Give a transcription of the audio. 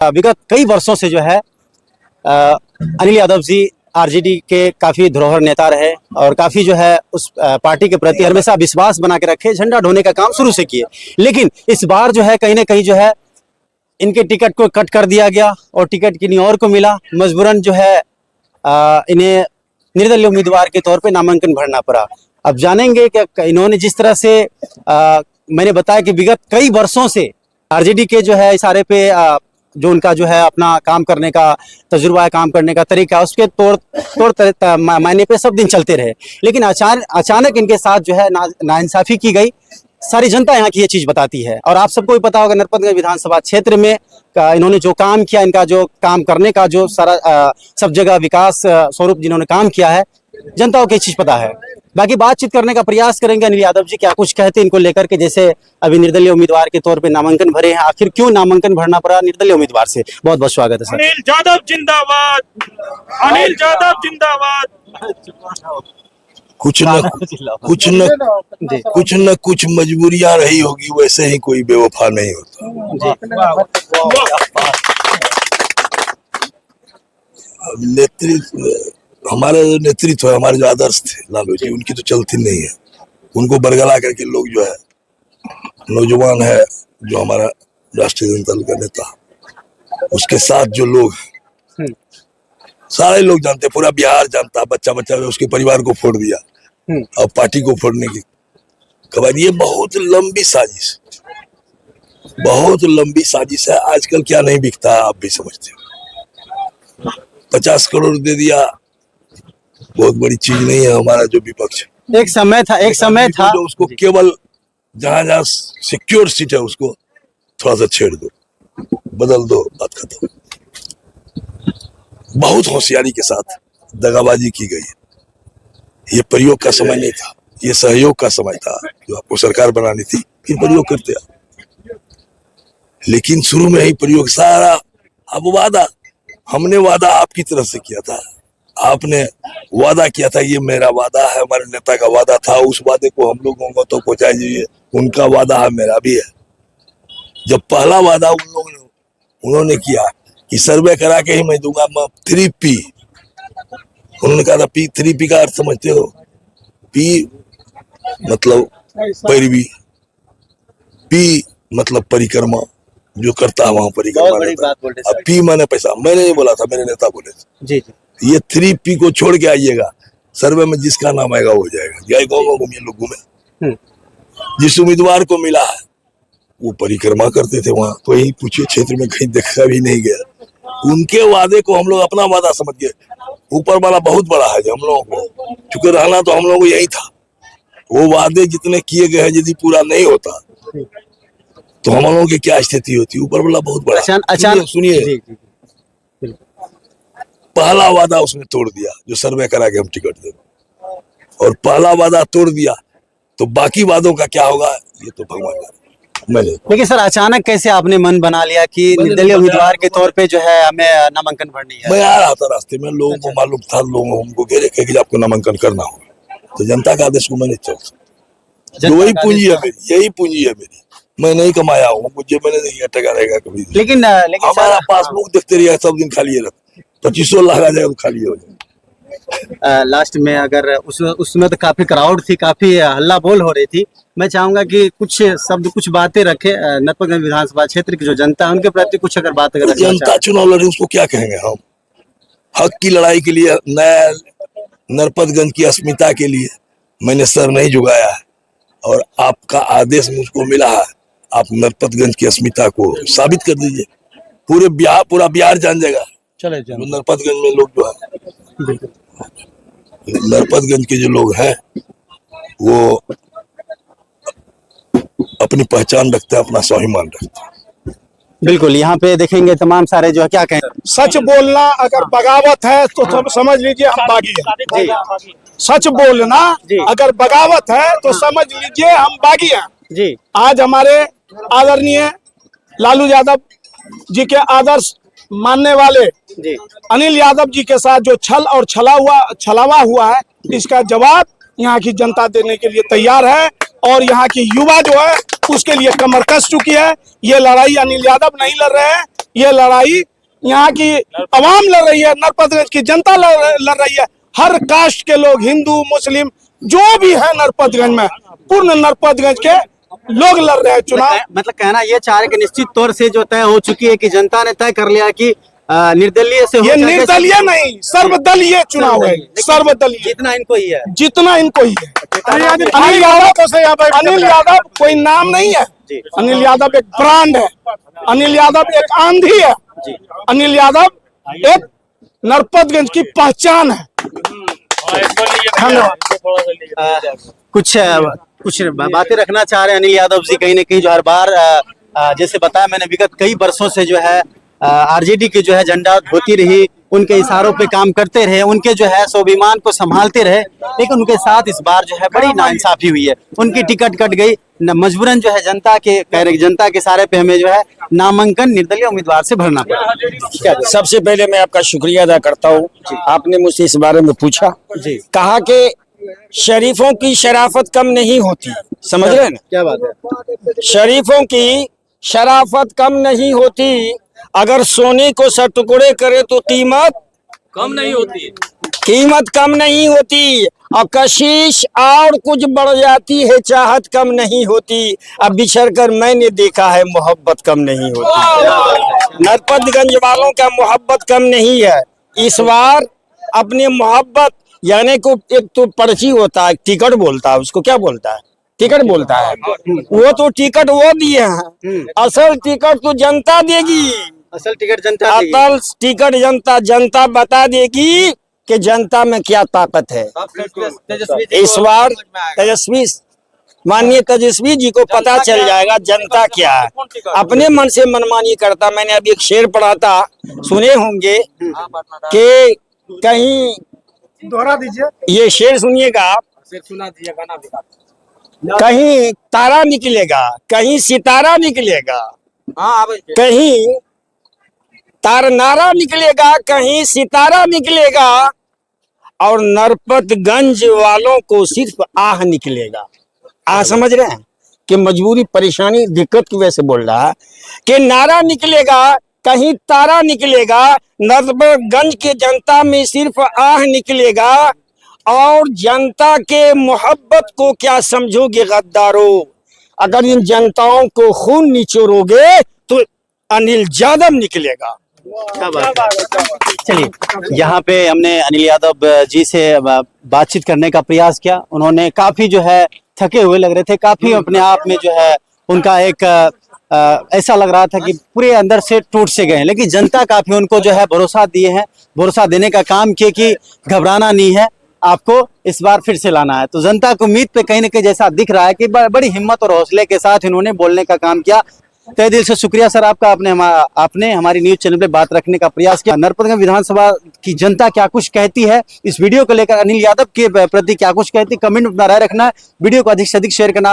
विगत कई वर्षों से जो है अनिल यादव जी आरजेडी के काफी धरोहर नेता रहे और काफी जो है उस पार्टी के प्रति हमेशा विश्वास बना के रखे, झंडा ढोने का काम शुरू से किए। लेकिन इस बार जो है कहीं ना कहीं जो है इनके टिकट को कट कर दिया गया और टिकट किन्हीं और को मिला। मजबूरन जो है इन्हें निर्दलीय उम्मीदवार के तौर पे नामांकन भरना पड़ा। अब जानेंगे कि इन्होंने जिस तरह से मैंने बताया कि विगत कई वर्षों से आरजेडी के जो है इशारे पे जो उनका जो है अपना काम करने का तजुर्बा है, काम करने का तरीका, उसके तौर मायने पे सब दिन चलते रहे। लेकिन अचानक इनके साथ जो है नाइंसाफी की गई। सारी जनता यहाँ की ये चीज बताती है और आप सबको भी पता होगा नरपतगंज विधानसभा क्षेत्र में इन्होंने जो काम किया, इनका जो काम करने का जो सारा सब जगह विकास स्वरूप जिन्होंने काम किया है, जनता को ये चीज पता है। बाकी बातचीत करने का प्रयास करेंगे अनिल यादव जी क्या कुछ कहते हैं इनको लेकर के, जैसे अभी निर्दलीय उम्मीदवार के तौर पे नामांकन भरे हैं, आखिर क्यों नामांकन भरना पड़ा निर्दलीय उम्मीदवार से। बहुत बहुत स्वागत है सर। अनिल यादव जिंदाबाद, अनिल यादव जिंदाबाद। कुछ न कुछ मजबूरियां रही होगी, वैसे ही कोई बेवफा नहीं होता। नेतृत्व हमारे जो नेतृत्व है, हमारे जो आदर्श थे लालू जी, उनकी तो चलती नहीं है। उनको बरगला करके लोग जो है नौजवान है जो हमारा राष्ट्रीय जनता दल का नेता, उसके साथ जो लोग सारे लोग जानते, पूरा बिहार जानता, बच्चा बच्चा उसके परिवार को फोड़ दिया और पार्टी को फोड़ने की खबर। ये बहुत लंबी साजिश, बहुत लंबी साजिश है। आजकल क्या नहीं बिकता है आप भी समझते हो। 50 करोड़ दे दिया, बहुत बड़ी चीज नहीं है। हमारा जो विपक्ष एक समय था जो उसको केवल जहां सिक्योर सीट है उसको थोड़ा सा छेड़ दो, बदल दो, बात खत्म। बहुत होशियारी के साथ दगाबाजी की गई। ये प्रयोग का समय नहीं था, ये सहयोग का समय था। जो आपको सरकार बनानी थी फिर प्रयोग करते आप, लेकिन शुरू में ही प्रयोग सारा। अब वादा हमने वादा आपकी तरफ से किया था, आपने वादा किया था, ये मेरा वादा है, हमारे नेता का वादा था। उस वादे को हम लोगों को तो पहुंचा दीजिए। उनका वादा है, मेरा भी है। जब पहला वादा उन्होंने किया कि सर्वे करा के ही मैं दूंगा 3P, उन्होंने कहा था 3P का अर्थ समझते हो? P मतलब पैरवी, P मतलब परिक्रमा, जो करता है वहां परिक्रमा। अब P माने पैसा, मैंने नहीं बोला था, मेरे नेता बोले थे। जी जी। ये 3P को छोड़ के आइएगा, सर्वे में जिसका नाम आएगा वो जाएगा। जाए गाँव घूमिए, लोग घूमे। जिस उम्मीदवार को मिला है वो परिक्रमा करते थे वहां, तो यही पूछिए क्षेत्र में कहीं देखा भी नहीं गया। उनके वादे को हम लोग अपना वादा समझ गए। ऊपर वाला बहुत बड़ा है, हम लोगों को चूंकि रहना तो हम लोगों को यही था। वो वादे जितने किए गए हैं यदि पूरा नहीं होता तो हम लोगों की क्या स्थिति होती। ऊपर वाला बहुत बड़ा। सुनिए, पहला वादा उसने तोड़ दिया, जो सर्वे करा के हम टिकट दे, और पहला वादा तोड़ दिया तो बाकी वादों का क्या होगा ये तो भगवान जाने। लेकिन सर अचानक कैसे आपने मन बना लिया कि निर्दलीय उम्मीदवार के तौर पे जो है हमें नामांकन भरनी है? मैं आ रहा था रास्ते में, लोगों को मालूम था, लोग हमको घेरे कि आपको नामांकन करना होगा, तो जनता का आदेश को मैंने चल, वही पूंजी है मेरी, यही पूंजी है मेरी। मैं नहीं कमाया हूँ, मुझे मैंने नहीं टका रहेगा कभी। लेकिन हमारा पासबुक देखते रहिए, सब दिन खाली रहता, 2500 लाख आ जाएगा तो खाली हो जाएगा। लास्ट में अगर उसमें तो काफी क्राउड थी, काफी हल्ला बोल हो रही थी। मैं चाहूंगा कि कुछ शब्द, कुछ बातें रखे नरपतगंज विधानसभा क्षेत्र की जो जनता है उनके प्रति कुछ अगर बात अगर जनता चुनाव लड़ी, उसको क्या कहेंगे हम? हक की लड़ाई के लिए, नया नरपतगंज की अस्मिता के लिए मैंने सर नहीं झुकाया है और आपका आदेश मुझको मिला है। आप नरपतगंज की अस्मिता को साबित कर दीजिए, पूरा बिहार जान जाएगा। चले नरपतगंज में लोग जो है, नरपतगंज के जो लोग हैं वो अपनी पहचान रखते हैं, अपना स्वाभिमान रखते हैं। बिल्कुल, यहाँ पे देखेंगे तमाम सारे जो है क्या कहें। सच बोलना अगर बगावत है तो समझ लीजिए हम बागी हैं। सच बोलना अगर बगावत है तो समझ लीजिए हम बागी हैं जी। आज हमारे आदरणीय लालू यादव जी के आदर्श मानने वाले जी अनिल यादव जी के साथ जो छल और छलावा हुआ है, इसका जवाब यहाँ की जनता देने के लिए तैयार है और यहाँ की युवा जो है उसके लिए कमर कस चुकी है। ये लड़ाई अनिल यादव नहीं लड़ रहे हैं, ये लड़ाई यहाँ की आवाम लड़ रही है, नरपतगंज की जनता लड़ रही है। हर कास्ट के लोग, हिंदू मुस्लिम जो भी है नरपतगंज में, पूर्ण नरपतगंज के लोग लड़ रहे हैं चुनाव। मतलब कहना ये चाह रहे कि निश्चित तौर से जो तय हो चुकी है कि जनता ने तय कर लिया कि निर्दलीय से हो, ये निर्दलीय नहीं, सर्वदलीय चुनाव है, सर्वदलीय। जितना इनको ही है, जितना इनको ही है। अनिल यादव कोई नाम नहीं है, अनिल यादव एक ब्रांड है, अनिल यादव एक आंधी है, अनिल यादव एक नरपतगंज की पहचान है। कुछ बातें रखना चाह रहे हैं अनिल यादव जी कहीं ना कहीं, जो हर बार जैसे बताया मैंने विगत कई वर्षों से जो है आरजेडी की जो है झंडा होती रही, उनके इशारों पे काम करते रहे, उनके जो है स्वाभिमान को संभालते रहे, लेकिन उनके साथ इस बार जो है बड़ी नाइंसाफी हुई है। उनकी टिकट कट गई, मजबूरन जो है जनता के सारे पे हमें जो है नामांकन निर्दलीय उम्मीदवार से भरना पड़ा। सबसे पहले मैं आपका शुक्रिया अदा करता हूँ, आपने मुझसे इस बारे में पूछा। जी, कहा कि शरीफों की शराफत कम नहीं होती, समझ रहे हैं ना? क्या बात है? शरीफों की शराफत कम नहीं होती, अगर सोने को सौ टुकड़े करे तो कीमत कम नहीं होती, कीमत कम नहीं होती, और कशिश और कुछ बढ़ जाती है, चाहत कम नहीं होती। अब बिछड़ कर मैंने देखा है, मोहब्बत कम नहीं होती। नरपतगंज वालों का मोहब्बत कम नहीं है। इस बार अपने मोहब्बत, यानी को एक तो पर्ची होता है, टिकट बोलता है, उसको क्या बोलता है? टिकट बोलता है। वो तो टिकट वो दिए हैं, असल टिकट तो जनता देगी। असल टिकट जनता देगी। असल टिकट जनता बता देगी कि जनता में क्या ताकत है। इस बार माननीय तेजस्वी जी को पता चल जाएगा जनता क्या है। अपने मन से मनमानी करता, मैंने अभी एक शेर पढ़ा था, सुने होंगे कि कहीं, दोहरा दीजिए ये शेर सुनिएगा, सुना दीजिए, कहीं तारा निकलेगा, कहीं सितारा निकलेगा, कहीं तारनारा निकलेगा, कहीं सितारा निकलेगा, और नरपतगंज वालों को सिर्फ आह निकलेगा। आह समझ रहे हैं कि मजबूरी, परेशानी, दिक्कत की वजह से बोल रहा है कि नारा निकलेगा, कहीं तारा निकलेगा, नरपतगंज के जनता में सिर्फ आह निकलेगा। और जनता के मोहब्बत को क्या समझोगे गद्दारों, अगर इन जनताओं को खून निचोड़ोगे तो अनिल यादव निकलेगा। चलिए, यहाँ पे हमने अनिल यादव जी से बातचीत करने का प्रयास किया। उन्होंने काफी जो है थके हुए लग रहे थे, काफी अपने आप में जो है उनका एक ऐसा लग रहा था कि पूरे अंदर से टूट से गए हैं, लेकिन जनता काफी उनको जो है भरोसा दिए हैं, भरोसा देने का काम किए कि घबराना नहीं है, आपको इस बार फिर से लाना है। तो जनता को उम्मीद पे कहीं ना कहीं जैसा दिख रहा है कि बड़ी हिम्मत और हौसले के साथ इन्होंने बोलने का काम किया। तहे दिल से शुक्रिया सर आपका, आपने हमारी न्यूज चैनल पे बात रखने का प्रयास किया। नरपतगंज विधानसभा की जनता क्या कुछ कहती है, इस वीडियो को लेकर अनिल यादव के प्रति क्या कुछ कहती है, कमेंट में अपना राय रखना है। वीडियो को अधिक से अधिक शेयर करना।